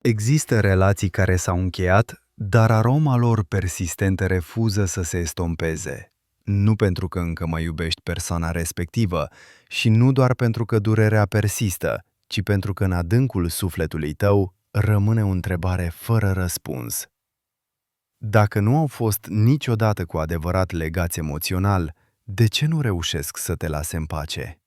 Există relații care s-au încheiat, dar aroma lor persistentă refuză să se estompeze. Nu pentru că încă mai iubești persoana respectivă și nu doar pentru că durerea persistă, ci pentru că în adâncul sufletului tău rămâne o întrebare fără răspuns. Dacă nu au fost niciodată cu adevărat legați emoțional, de ce nu reușesc să te lase în pace?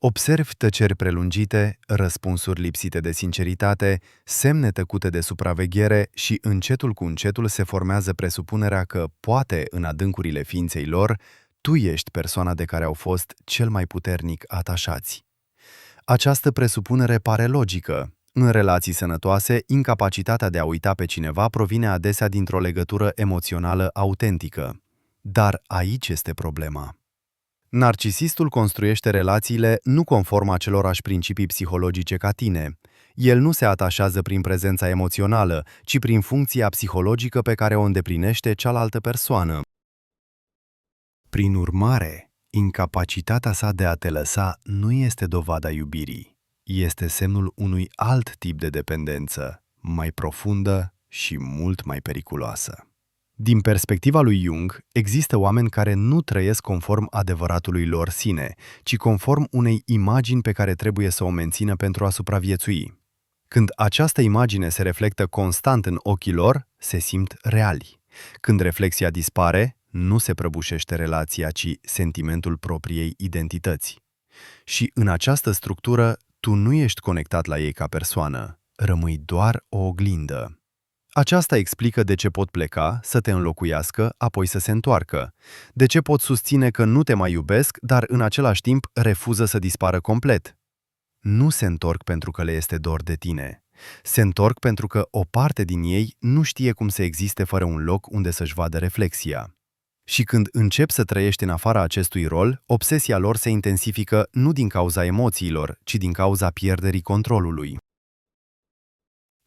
Observi tăceri prelungite, răspunsuri lipsite de sinceritate, semne tăcute de supraveghere și încetul cu încetul se formează presupunerea că, poate, în adâncurile ființei lor, tu ești persoana de care au fost cel mai puternic atașați. Această presupunere pare logică. În relații sănătoase, incapacitatea de a uita pe cineva provine adesea dintr-o legătură emoțională autentică. Dar aici este problema. Narcisistul construiește relațiile nu conform acelorași principii psihologice ca tine. El nu se atașează prin prezența emoțională, ci prin funcția psihologică pe care o îndeplinește cealaltă persoană. Prin urmare, incapacitatea sa de a te lăsa nu este dovada iubirii. Este semnul unui alt tip de dependență, mai profundă și mult mai periculoasă. Din perspectiva lui Jung, există oameni care nu trăiesc conform adevăratului lor sine, ci conform unei imagini pe care trebuie să o mențină pentru a supraviețui. Când această imagine se reflectă constant în ochii lor, se simt reali. Când reflexia dispare, nu se prăbușește relația, ci sentimentul propriei identități. Și în această structură, tu nu ești conectat la ei ca persoană, rămâi doar o oglindă. Aceasta explică de ce pot pleca, să te înlocuiască, apoi să se întoarcă. De ce pot susține că nu te mai iubesc, dar în același timp refuză să dispară complet. Nu se întorc pentru că le este dor de tine. Se întorc pentru că o parte din ei nu știe cum să existe fără un loc unde să-și vadă reflexia. Și când începi să trăiești în afara acestui rol, obsesia lor se intensifică nu din cauza emoțiilor, ci din cauza pierderii controlului.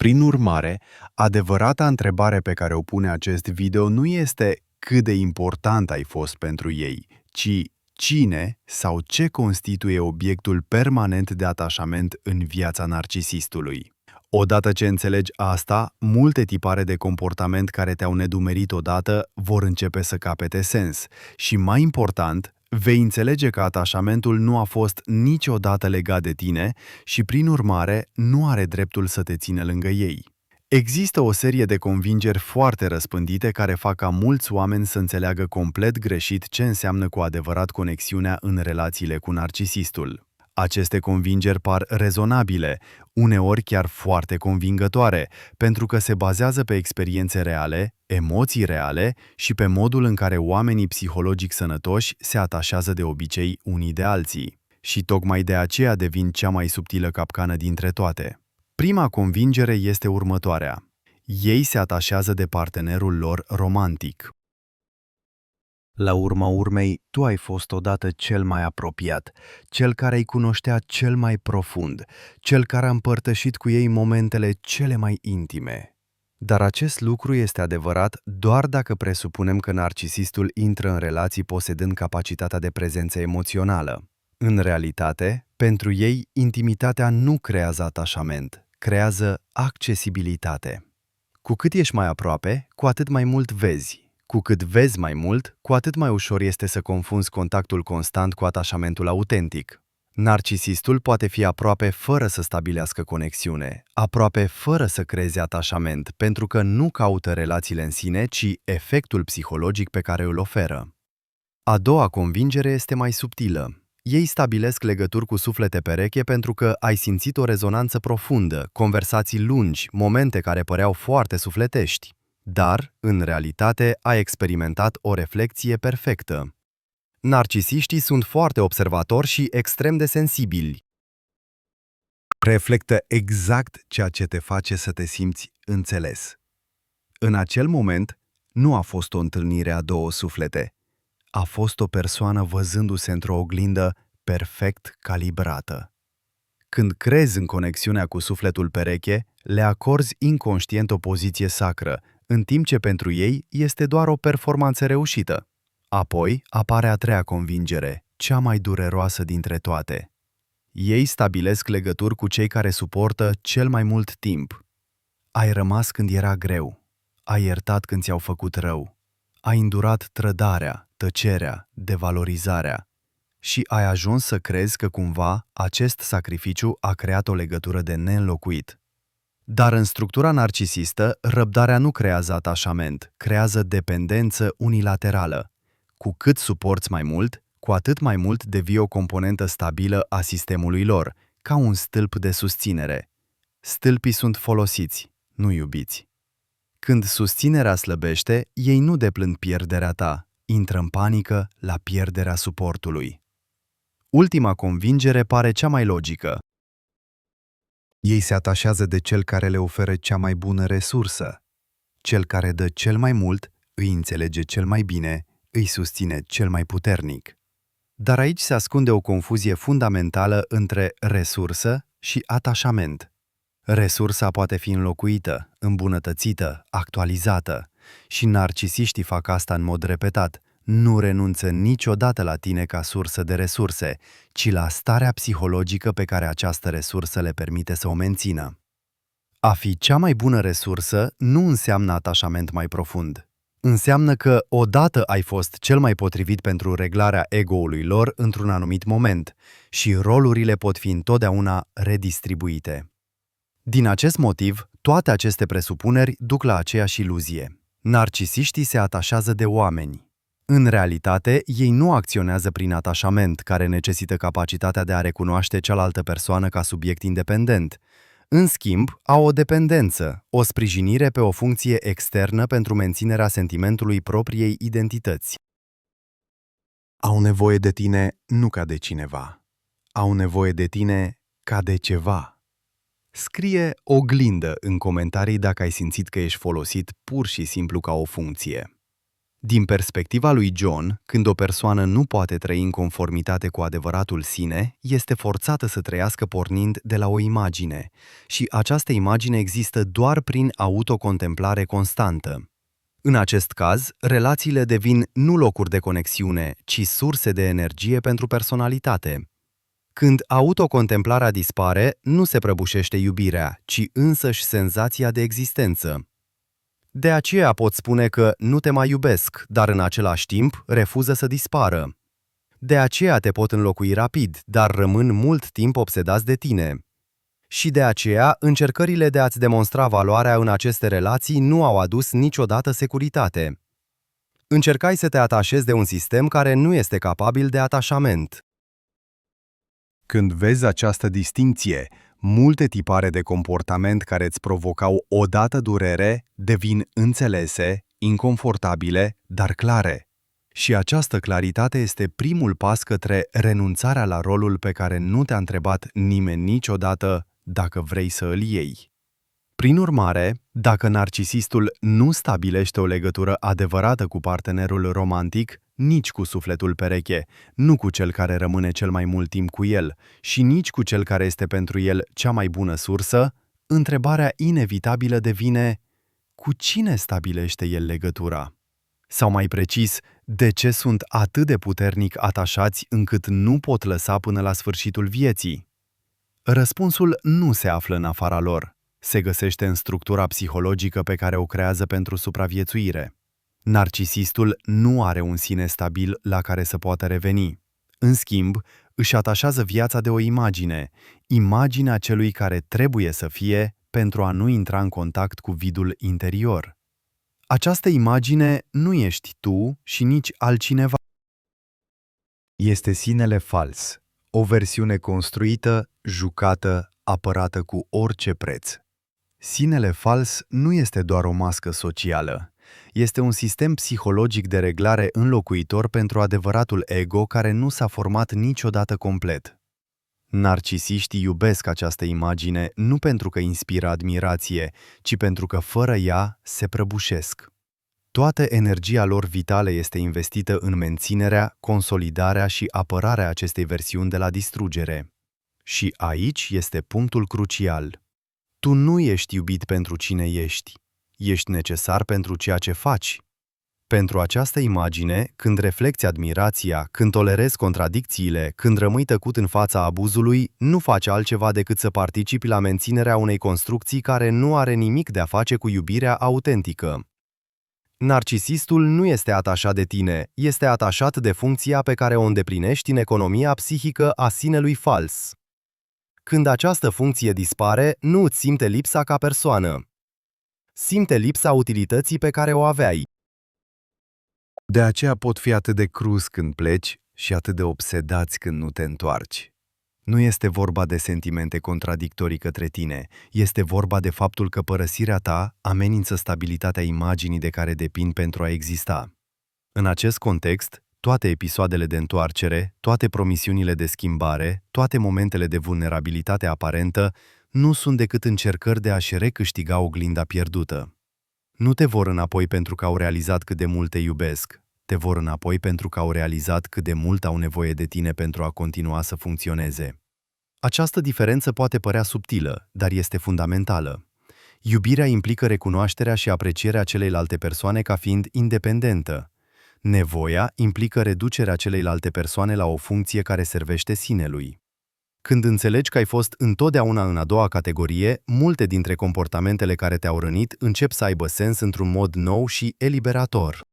Prin urmare, adevărata întrebare pe care o pune acest video nu este cât de important ai fost pentru ei, ci cine sau ce constituie obiectul permanent de atașament în viața narcisistului. Odată ce înțelegi asta, multe tipare de comportament care te-au nedumerit odată vor începe să capete sens și, mai important, vei înțelege că atașamentul nu a fost niciodată legat de tine și, prin urmare, nu are dreptul să te țină lângă ei. Există o serie de convingeri foarte răspândite care fac ca mulți oameni să înțeleagă complet greșit ce înseamnă cu adevărat conexiunea în relațiile cu narcisistul. Aceste convingeri par rezonabile, uneori chiar foarte convingătoare, pentru că se bazează pe experiențe reale, emoții reale și pe modul în care oamenii psihologic sănătoși se atașează de obicei unii de alții. Și tocmai de aceea devin cea mai subtilă capcană dintre toate. Prima convingere este următoarea. Ei se atașează de partenerul lor romantic. La urma urmei, tu ai fost odată cel mai apropiat, cel care îi cunoștea cel mai profund, cel care a împărtășit cu ei momentele cele mai intime. Dar acest lucru este adevărat doar dacă presupunem că narcisistul intră în relații posedând capacitatea de prezență emoțională. În realitate, pentru ei, intimitatea nu creează atașament, creează accesibilitate. Cu cât ești mai aproape, cu atât mai mult vezi. Cu cât vezi mai mult, cu atât mai ușor este să confunzi contactul constant cu atașamentul autentic. Narcisistul poate fi aproape fără să stabilească conexiune, aproape fără să creeze atașament, pentru că nu caută relațiile în sine, ci efectul psihologic pe care îl oferă. A doua convingere este mai subtilă. Ei stabilesc legături cu suflete pereche pentru că ai simțit o rezonanță profundă, conversații lungi, momente care păreau foarte sufletești. Dar, în realitate, ai experimentat o reflecție perfectă. Narcisiștii sunt foarte observatori și extrem de sensibili. Reflectă exact ceea ce te face să te simți înțeles. În acel moment, nu a fost o întâlnire a două suflete. A fost o persoană văzându-se într-o oglindă perfect calibrată. Când crezi în conexiunea cu sufletul pereche, le acorzi inconștient o poziție sacră, în timp ce pentru ei este doar o performanță reușită. Apoi apare a treia convingere, cea mai dureroasă dintre toate. Ei stabilesc legături cu cei care suportă cel mai mult timp. Ai rămas când era greu, ai iertat când ți-au făcut rău, ai îndurat trădarea, tăcerea, devalorizarea și ai ajuns să crezi că cumva acest sacrificiu a creat o legătură de neînlocuit. Dar în structura narcisistă, răbdarea nu creează atașament, creează dependență unilaterală. Cu cât suporți mai mult, cu atât mai mult devii o componentă stabilă a sistemului lor, ca un stâlp de susținere. Stâlpii sunt folosiți, nu iubiți. Când susținerea slăbește, ei nu deplâng pierderea ta, intră în panică la pierderea suportului. Ultima convingere pare cea mai logică. Ei se atașează de cel care le oferă cea mai bună resursă. Cel care dă cel mai mult, îi înțelege cel mai bine, îi susține cel mai puternic. Dar aici se ascunde o confuzie fundamentală între resursă și atașament. Resursa poate fi înlocuită, îmbunătățită, actualizată și narcisiștii fac asta în mod repetat. Nu renunță niciodată la tine ca sursă de resurse, ci la starea psihologică pe care această resursă le permite să o mențină. A fi cea mai bună resursă nu înseamnă atașament mai profund. Înseamnă că odată ai fost cel mai potrivit pentru reglarea ego-ului lor într-un anumit moment și rolurile pot fi întotdeauna redistribuite. Din acest motiv, toate aceste presupuneri duc la aceeași iluzie. Narcisiștii se atașează de oameni. În realitate, ei nu acționează prin atașament, care necesită capacitatea de a recunoaște cealaltă persoană ca subiect independent. În schimb, au o dependență, o sprijinire pe o funcție externă pentru menținerea sentimentului propriei identități. Au nevoie de tine nu ca de cineva. Au nevoie de tine ca de ceva. Scrie oglindă în comentarii dacă ai simțit că ești folosit pur și simplu ca o funcție. Din perspectiva lui John, când o persoană nu poate trăi în conformitate cu adevăratul sine, este forțată să trăiască pornind de la o imagine, și această imagine există doar prin autocontemplare constantă. În acest caz, relațiile devin nu locuri de conexiune, ci surse de energie pentru personalitate. Când autocontemplarea dispare, nu se prăbușește iubirea, ci însăși senzația de existență. De aceea pot spune că nu te mai iubesc, dar în același timp refuză să dispară. De aceea te pot înlocui rapid, dar rămân mult timp obsedați de tine. Și de aceea, încercările de a-ți demonstra valoarea în aceste relații nu au adus niciodată securitate. Încercai să te atașezi de un sistem care nu este capabil de atașament. Când vezi această distincție, multe tipare de comportament care îți provocau odată durere devin înțelese, inconfortabile, dar clare. Și această claritate este primul pas către renunțarea la rolul pe care nu te-a întrebat nimeni niciodată dacă vrei să îl iei. Prin urmare, dacă narcisistul nu stabilește o legătură adevărată cu partenerul romantic, nici cu sufletul pereche, nu cu cel care rămâne cel mai mult timp cu el și nici cu cel care este pentru el cea mai bună sursă, întrebarea inevitabilă devine: cu cine stabilește el legătura? Sau mai precis, de ce sunt atât de puternic atașați încât nu pot lăsa până la sfârșitul vieții? Răspunsul nu se află în afara lor. Se găsește în structura psihologică pe care o creează pentru supraviețuire. Narcisistul nu are un sine stabil la care să poată reveni. În schimb, își atașează viața de o imagine, imaginea celui care trebuie să fie pentru a nu intra în contact cu vidul interior. Această imagine nu ești tu și nici altcineva. Este sinele fals, o versiune construită, jucată, apărată cu orice preț. Sinele fals nu este doar o mască socială. Este un sistem psihologic de reglare înlocuitor pentru adevăratul ego care nu s-a format niciodată complet. Narcisiștii iubesc această imagine nu pentru că inspiră admirație, ci pentru că fără ea se prăbușesc. Toată energia lor vitală este investită în menținerea, consolidarea și apărarea acestei versiuni de la distrugere. Și aici este punctul crucial. Tu nu ești iubit pentru cine ești. Ești necesar pentru ceea ce faci. Pentru această imagine, când reflecți admirația, când tolerezi contradicțiile, când rămâi tăcut în fața abuzului, nu faci altceva decât să participi la menținerea unei construcții care nu are nimic de a face cu iubirea autentică. Narcisistul nu este atașat de tine, este atașat de funcția pe care o îndeplinești în economia psihică a sinelui fals. Când această funcție dispare, nu îți simte lipsa ca persoană. Simte lipsa utilității pe care o aveai. De aceea pot fi atât de cruz când pleci și atât de obsedați când nu te întoarci. Nu este vorba de sentimente contradictorii către tine, este vorba de faptul că părăsirea ta amenință stabilitatea imaginii de care depind pentru a exista. În acest context, toate episoadele de întoarcere, toate promisiunile de schimbare, toate momentele de vulnerabilitate aparentă nu sunt decât încercări de a-și recâștiga oglinda pierdută. Nu te vor înapoi pentru că au realizat cât de mult te iubesc, te vor înapoi pentru că au realizat cât de mult au nevoie de tine pentru a continua să funcționeze. Această diferență poate părea subtilă, dar este fundamentală. Iubirea implică recunoașterea și aprecierea celeilalte persoane ca fiind independentă. Nevoia implică reducerea celeilalte persoane la o funcție care servește sinelui. Când înțelegi că ai fost întotdeauna în a doua categorie, multe dintre comportamentele care te-au rănit încep să aibă sens într-un mod nou și eliberator.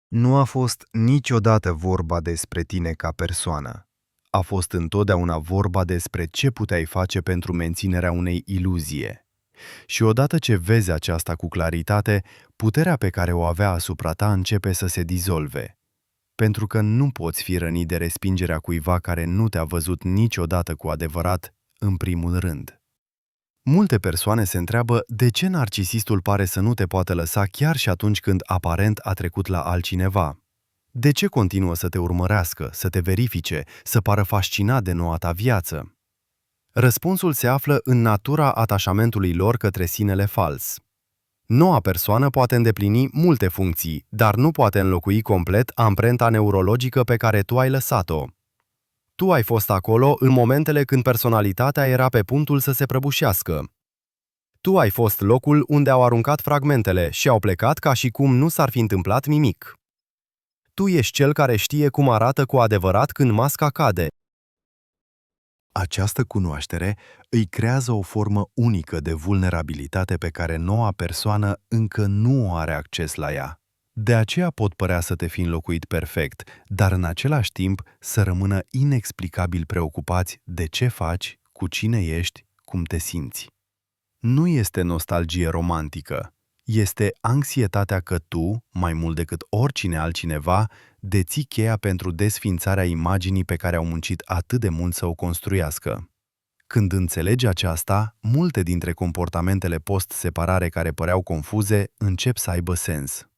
Nu a fost niciodată vorba despre tine ca persoană. A fost întotdeauna vorba despre ce puteai face pentru menținerea unei iluzie. Și odată ce vezi aceasta cu claritate, puterea pe care o avea asupra ta începe să se dizolve. Pentru că nu poți fi rănit de respingerea cuiva care nu te-a văzut niciodată cu adevărat, în primul rând. Multe persoane se întreabă de ce narcisistul pare să nu te poată lăsa chiar și atunci când aparent a trecut la altcineva. De ce continuă să te urmărească, să te verifice, să pară fascinat de noua ta viață? Răspunsul se află în natura atașamentului lor către sinele fals. Noua persoană poate îndeplini multe funcții, dar nu poate înlocui complet amprenta neurologică pe care tu ai lăsat-o. Tu ai fost acolo în momentele când personalitatea era pe punctul să se prăbușească. Tu ai fost locul unde au aruncat fragmentele și au plecat ca și cum nu s-ar fi întâmplat nimic. Tu ești cel care știe cum arată cu adevărat când masca cade. Această cunoaștere îi creează o formă unică de vulnerabilitate pe care noua persoană încă nu are acces la ea. De aceea pot părea să te fi înlocuit perfect, dar în același timp să rămână inexplicabil preocupați de ce faci, cu cine ești, cum te simți. Nu este nostalgie romantică, este anxietatea că tu, mai mult decât oricine altcineva, deții cheia pentru desființarea imaginii pe care au muncit atât de mult să o construiască. Când înțelegi aceasta, multe dintre comportamentele post-separare care păreau confuze încep să aibă sens.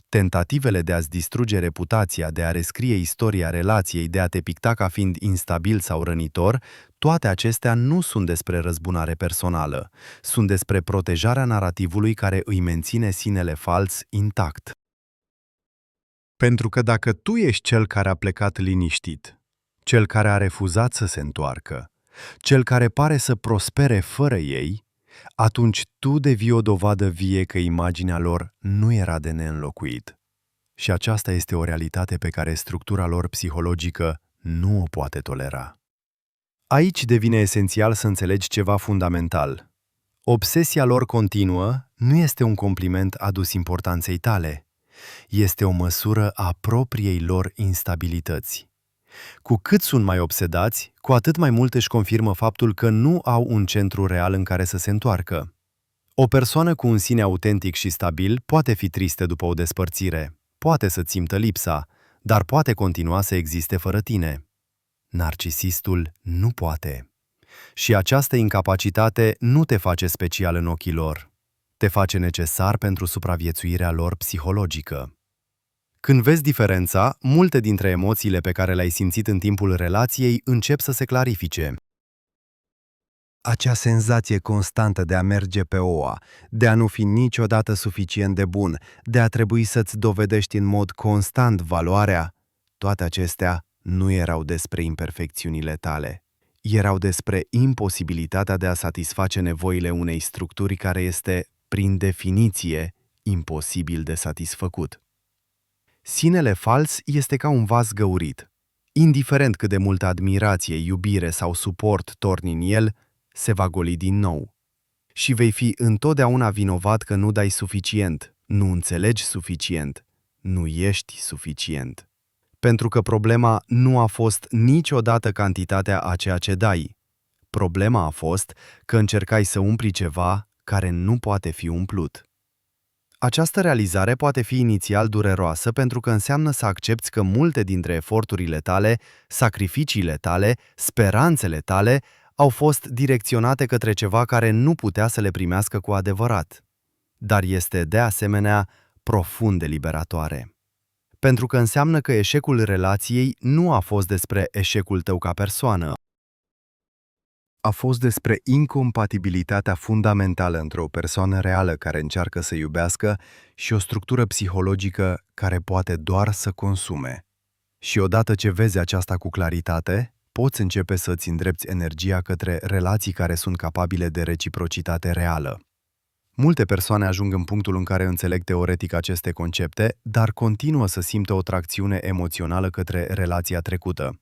Tentativele de a-ți distruge reputația, de a rescrie istoria relației, de a te picta ca fiind instabil sau rănitor, toate acestea nu sunt despre răzbunare personală, sunt despre protejarea narativului care îi menține sinele fals intact. Pentru că dacă tu ești cel care a plecat liniștit, cel care a refuzat să se întoarcă, cel care pare să prospere fără ei, atunci tu devii o dovadă vie că imaginea lor nu era de neînlocuit. Și aceasta este o realitate pe care structura lor psihologică nu o poate tolera. Aici devine esențial să înțelegi ceva fundamental. Obsesia lor continuă nu este un compliment adus importanței tale, este o măsură a propriei lor instabilități. Cu cât sunt mai obsedați, cu atât mai mult își confirmă faptul că nu au un centru real în care să se întoarcă. O persoană cu un sine autentic și stabil poate fi tristă după o despărțire, poate să simtă lipsa, dar poate continua să existe fără tine. Narcisistul nu poate. Și această incapacitate nu te face special în ochii lor. Te face necesar pentru supraviețuirea lor psihologică. Când vezi diferența, multe dintre emoțiile pe care le-ai simțit în timpul relației încep să se clarifice. Acea senzație constantă de a merge pe oa, de a nu fi niciodată suficient de bun, de a trebui să-ți dovedești în mod constant valoarea, toate acestea nu erau despre imperfecțiunile tale. Erau despre imposibilitatea de a satisface nevoile unei structuri care este, prin definiție, imposibil de satisfăcut. Sinele fals este ca un vas găurit. Indiferent cât de multă admirație, iubire sau suport torni în el, se va goli din nou. Și vei fi întotdeauna vinovat că nu dai suficient, nu înțelegi suficient, nu ești suficient. Pentru că problema nu a fost niciodată cantitatea a ceea ce dai. Problema a fost că încercai să umpli ceva care nu poate fi umplut. Această realizare poate fi inițial dureroasă pentru că înseamnă să accepți că multe dintre eforturile tale, sacrificiile tale, speranțele tale au fost direcționate către ceva care nu putea să le primească cu adevărat. Dar este, de asemenea, profund eliberatoare. Pentru că înseamnă că eșecul relației nu a fost despre eșecul tău ca persoană. A fost despre incompatibilitatea fundamentală între o persoană reală care încearcă să iubească și o structură psihologică care poate doar să consume. Și odată ce vezi aceasta cu claritate, poți începe să îți îndrepți energia către relații care sunt capabile de reciprocitate reală. Multe persoane ajung în punctul în care înțeleg teoretic aceste concepte, dar continuă să simtă o tracțiune emoțională către relația trecută.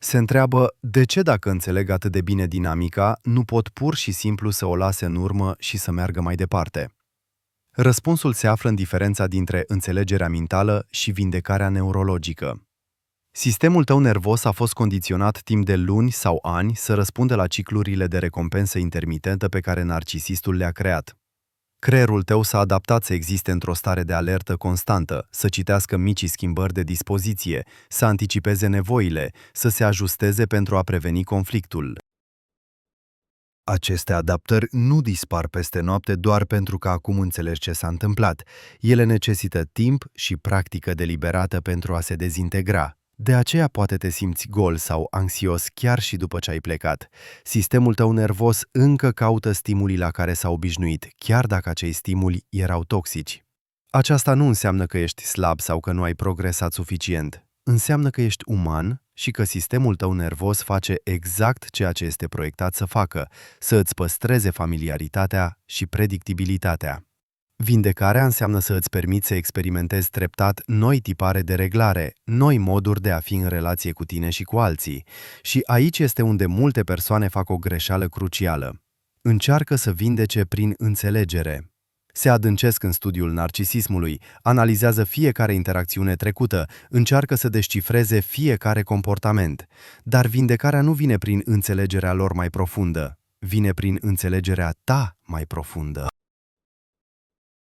Se întreabă de ce, dacă înțeleg atât de bine dinamica, nu pot pur și simplu să o lase în urmă și să meargă mai departe. Răspunsul se află în diferența dintre înțelegerea mentală și vindecarea neurologică. Sistemul tău nervos a fost condiționat timp de luni sau ani să răspundă la ciclurile de recompensă intermitentă pe care narcisistul le-a creat. Creierul tău s-a adaptat să existe într-o stare de alertă constantă, să citească micii schimbări de dispoziție, să anticipeze nevoile, să se ajusteze pentru a preveni conflictul. Aceste adaptări nu dispar peste noapte doar pentru că acum înțelegi ce s-a întâmplat. Ele necesită timp și practică deliberată pentru a se dezintegra. De aceea poate te simți gol sau anxios chiar și după ce ai plecat. Sistemul tău nervos încă caută stimulii la care s-a obișnuit, chiar dacă acei stimuli erau toxici. Aceasta nu înseamnă că ești slab sau că nu ai progresat suficient. Înseamnă că ești uman și că sistemul tău nervos face exact ceea ce este proiectat să facă, să îți păstreze familiaritatea și predictibilitatea. Vindecarea înseamnă să îți permiți să experimentezi treptat noi tipare de reglare, noi moduri de a fi în relație cu tine și cu alții. Și aici este unde multe persoane fac o greșeală crucială. Încearcă să vindece prin înțelegere. Se adâncesc în studiul narcisismului, analizează fiecare interacțiune trecută, încearcă să descifreze fiecare comportament. Dar vindecarea nu vine prin înțelegerea lor mai profundă, vine prin înțelegerea ta mai profundă.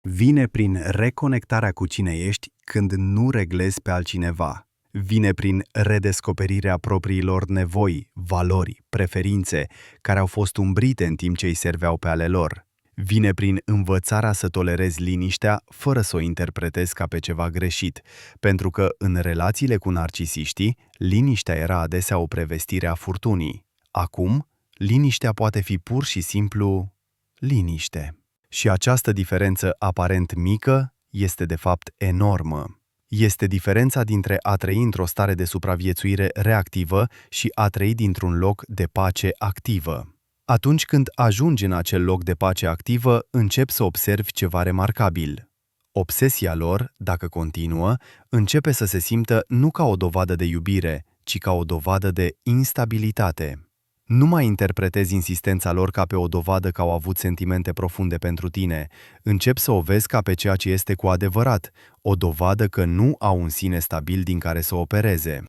Vine prin reconectarea cu cine ești când nu reglezi pe altcineva. Vine prin redescoperirea propriilor nevoi, valori, preferințe, care au fost umbrite în timp ce îi serveau pe ale lor. Vine prin învățarea să tolerezi liniștea fără să o interpretezi ca pe ceva greșit, pentru că în relațiile cu narcisiștii, liniștea era adesea o prevestire a furtunii. Acum, liniștea poate fi pur și simplu liniște. Și această diferență aparent mică este de fapt enormă. Este diferența dintre a trăi într-o stare de supraviețuire reactivă și a trăi dintr-un loc de pace activă. Atunci când ajungi în acel loc de pace activă, începi să observi ceva remarcabil. Obsesia lor, dacă continuă, începe să se simtă nu ca o dovadă de iubire, ci ca o dovadă de instabilitate. Nu mai interpretezi insistența lor ca pe o dovadă că au avut sentimente profunde pentru tine. Începi să o vezi ca pe ceea ce este cu adevărat, o dovadă că nu au un sine stabil din care să opereze.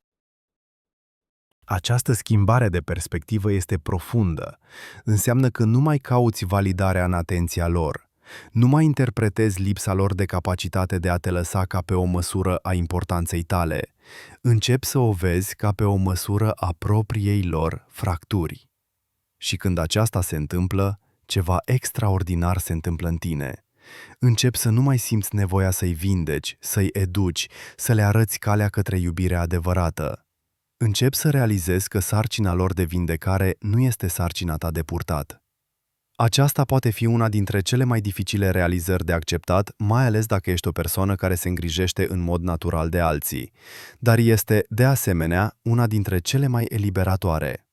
Această schimbare de perspectivă este profundă. Înseamnă că nu mai cauți validarea în atenția lor. Nu mai interpretezi lipsa lor de capacitate de a te lăsa ca pe o măsură a importanței tale. Începi să o vezi ca pe o măsură a propriei lor fracturi. Și când aceasta se întâmplă, ceva extraordinar se întâmplă în tine. Începi să nu mai simți nevoia să-i vindeci, să-i educi, să le arăți calea către iubirea adevărată. Începi să realizezi că sarcina lor de vindecare nu este sarcina ta de purtat. Aceasta poate fi una dintre cele mai dificile realizări de acceptat, mai ales dacă ești o persoană care se îngrijește în mod natural de alții, dar este, de asemenea, una dintre cele mai eliberatoare.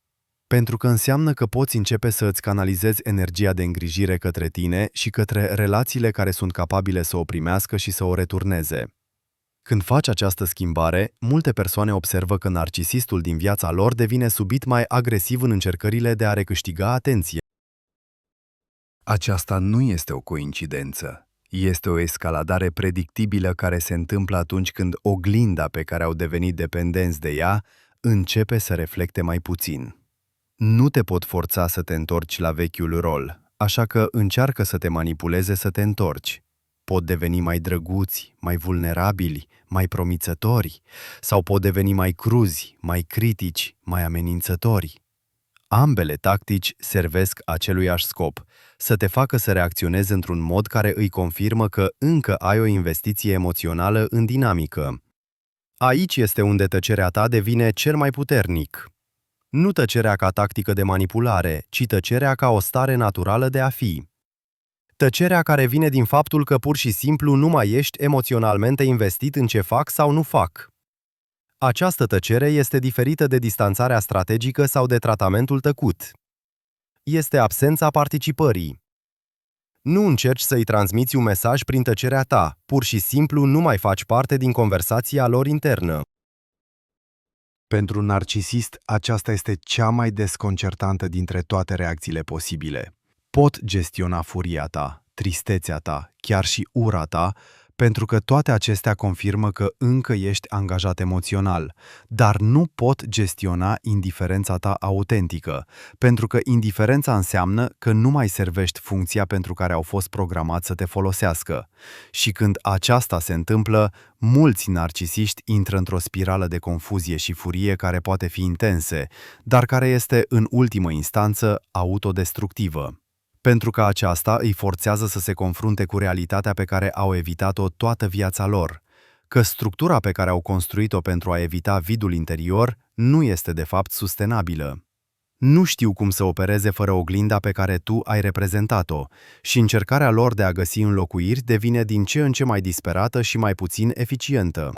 Pentru că înseamnă că poți începe să îți canalizezi energia de îngrijire către tine și către relațiile care sunt capabile să o primească și să o returneze. Când faci această schimbare, multe persoane observă că narcisistul din viața lor devine subit mai agresiv în încercările de a recâștiga atenție. Aceasta nu este o coincidență. Este o escaladare predictibilă care se întâmplă atunci când oglinda pe care au devenit dependenți de ea începe să reflecte mai puțin. Nu te pot forța să te întorci la vechiul rol, așa că încearcă să te manipuleze să te întorci. Pot deveni mai drăguți, mai vulnerabili, mai promițători, sau pot deveni mai cruzi, mai critici, mai amenințători. Ambele tactici servesc aceluiași scop, să te facă să reacționezi într-un mod care îi confirmă că încă ai o investiție emoțională în dinamică. Aici este unde tăcerea ta devine cel mai puternic. Nu tăcerea ca tactică de manipulare, ci tăcerea ca o stare naturală de a fi. Tăcerea care vine din faptul că pur și simplu nu mai ești emoționalmente investit în ce fac sau nu fac. Această tăcere este diferită de distanțarea strategică sau de tratamentul tăcut. Este absența participării. Nu încerci să-i transmiți un mesaj prin tăcerea ta, pur și simplu nu mai faci parte din conversația lor internă. Pentru un narcisist, aceasta este cea mai desconcertantă dintre toate reacțiile posibile. Pot gestiona furia ta, tristețea ta, chiar și ura ta, pentru că toate acestea confirmă că încă ești angajat emoțional, dar nu pot gestiona indiferența ta autentică, pentru că indiferența înseamnă că nu mai servești funcția pentru care au fost programați să te folosească. Și când aceasta se întâmplă, mulți narcisiști intră într-o spirală de confuzie și furie care poate fi intense, dar care este, în ultimă instanță, autodestructivă. Pentru că aceasta îi forțează să se confrunte cu realitatea pe care au evitat-o toată viața lor, că structura pe care au construit-o pentru a evita vidul interior nu este de fapt sustenabilă. Nu știu cum să opereze fără oglinda pe care tu ai reprezentat-o și încercarea lor de a găsi înlocuiri devine din ce în ce mai disperată și mai puțin eficientă.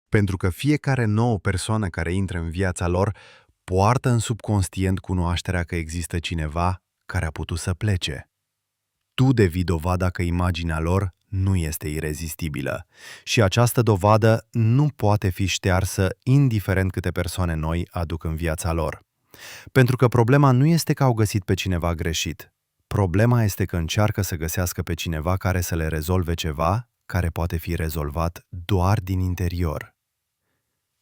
Pentru că fiecare nouă persoană care intră în viața lor poartă în subconștient cunoașterea că există cineva care a putut să plece. Tu devii dovada că imaginea lor nu este irezistibilă și această dovadă nu poate fi ștearsă indiferent câte persoane noi aduc în viața lor. Pentru că problema nu este că au găsit pe cineva greșit. Problema este că încearcă să găsească pe cineva care să le rezolve ceva care poate fi rezolvat doar din interior.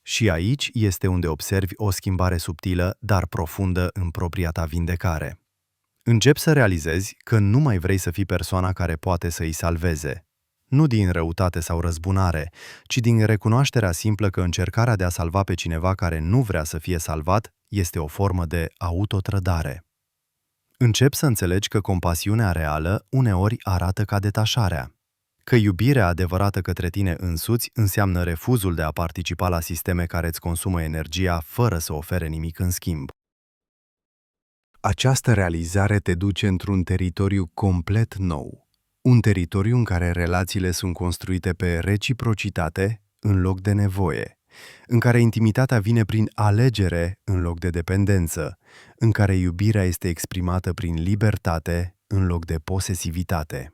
Și aici este unde observi o schimbare subtilă, dar profundă în propria ta vindecare. Începi să realizezi că nu mai vrei să fii persoana care poate să îi salveze. Nu din răutate sau răzbunare, ci din recunoașterea simplă că încercarea de a salva pe cineva care nu vrea să fie salvat este o formă de autotrădare. Începi să înțelegi că compasiunea reală uneori arată ca detașarea, că iubirea adevărată către tine însuți înseamnă refuzul de a participa la sisteme care îți consumă energia fără să ofere nimic în schimb. Această realizare te duce într-un teritoriu complet nou, un teritoriu în care relațiile sunt construite pe reciprocitate în loc de nevoie, în care intimitatea vine prin alegere în loc de dependență, în care iubirea este exprimată prin libertate în loc de posesivitate.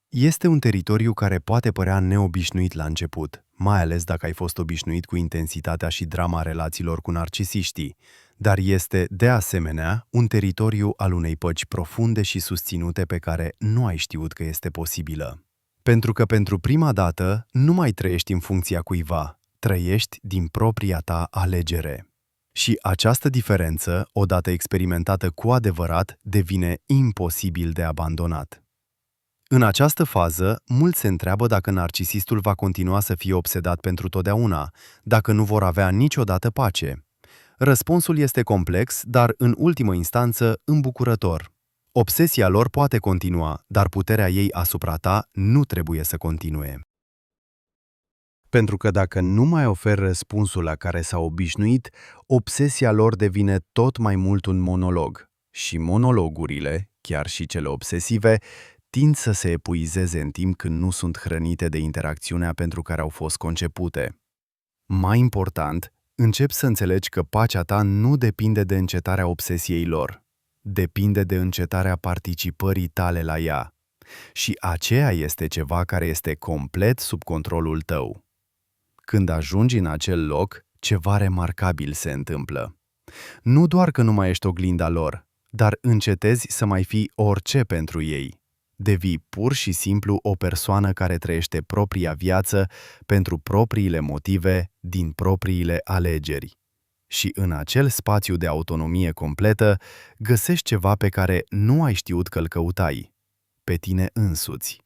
Este un teritoriu care poate părea neobișnuit la început, mai ales dacă ai fost obișnuit cu intensitatea și drama relațiilor cu narcisiștii, dar este, de asemenea, un teritoriu al unei păci profunde și susținute pe care nu ai știut că este posibilă. Pentru că pentru prima dată nu mai trăiești în funcția cuiva, trăiești din propria ta alegere. Și această diferență, odată experimentată cu adevărat, devine imposibil de abandonat. În această fază, mulți se întreabă dacă narcisistul va continua să fie obsedat pentru totdeauna, dacă nu vor avea niciodată pace. Răspunsul este complex, dar în ultimă instanță îmbucurător. Obsesia lor poate continua, dar puterea ei asupra ta nu trebuie să continue. Pentru că dacă nu mai oferi răspunsul la care s-au obișnuit, obsesia lor devine tot mai mult un monolog. Și monologurile, chiar și cele obsesive, tind să se epuizeze în timp când nu sunt hrănite de interacțiunea pentru care au fost concepute. Mai important, începi să înțelegi că pacea ta nu depinde de încetarea obsesiei lor. Depinde de încetarea participării tale la ea. Și aceea este ceva care este complet sub controlul tău. Când ajungi în acel loc, ceva remarcabil se întâmplă. Nu doar că nu mai ești oglinda lor, dar încetezi să mai fii orice pentru ei. Devii pur și simplu o persoană care trăiește propria viață pentru propriile motive, din propriile alegeri. Și în acel spațiu de autonomie completă, găsești ceva pe care nu ai știut că îl căutai. Pe tine însuți.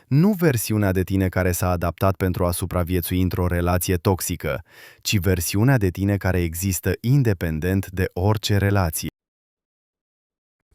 Nu versiunea de tine care s-a adaptat pentru a supraviețui într-o relație toxică, ci versiunea de tine care există independent de orice relație.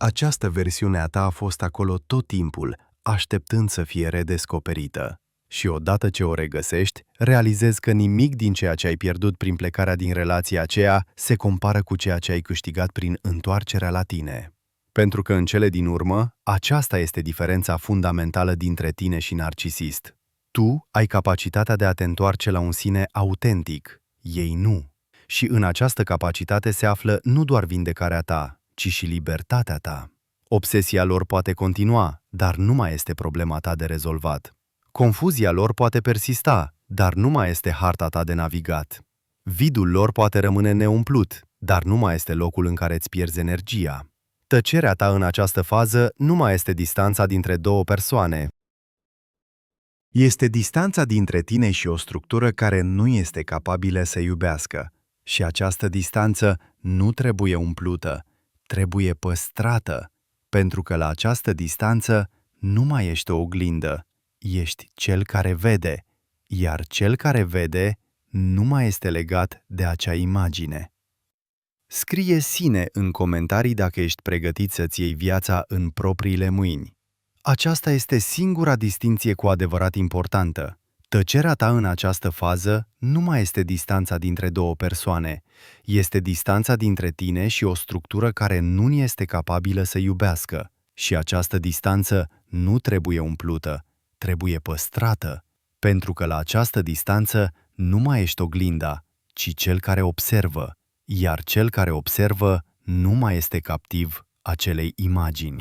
Această versiune a ta a fost acolo tot timpul, așteptând să fie redescoperită. Și odată ce o regăsești, realizezi că nimic din ceea ce ai pierdut prin plecarea din relația aceea se compară cu ceea ce ai câștigat prin întoarcerea la tine. Pentru că în cele din urmă, aceasta este diferența fundamentală dintre tine și narcisist. Tu ai capacitatea de a te întoarce la un sine autentic, ei nu. Și în această capacitate se află nu doar vindecarea ta, ci și libertatea ta. Obsesia lor poate continua, dar nu mai este problema ta de rezolvat. Confuzia lor poate persista, dar nu mai este harta ta de navigat. Vidul lor poate rămâne neumplut, dar nu mai este locul în care îți pierzi energia. Tăcerea ta în această fază nu mai este distanța dintre două persoane. Este distanța dintre tine și o structură care nu este capabilă să iubească. Și această distanță nu trebuie umplută, trebuie păstrată, pentru că la această distanță nu mai ești o oglindă, ești cel care vede, iar cel care vede nu mai este legat de acea imagine. Scrie sine în comentarii dacă ești pregătit să-ți iei viața în propriile mâini. Aceasta este singura distinție cu adevărat importantă. Tăcerea ta în această fază nu mai este distanța dintre două persoane, este distanța dintre tine și o structură care nu este capabilă să iubească. Și această distanță nu trebuie umplută, trebuie păstrată, pentru că la această distanță nu mai ești oglinda, ci cel care observă, iar cel care observă nu mai este captiv acelei imagini.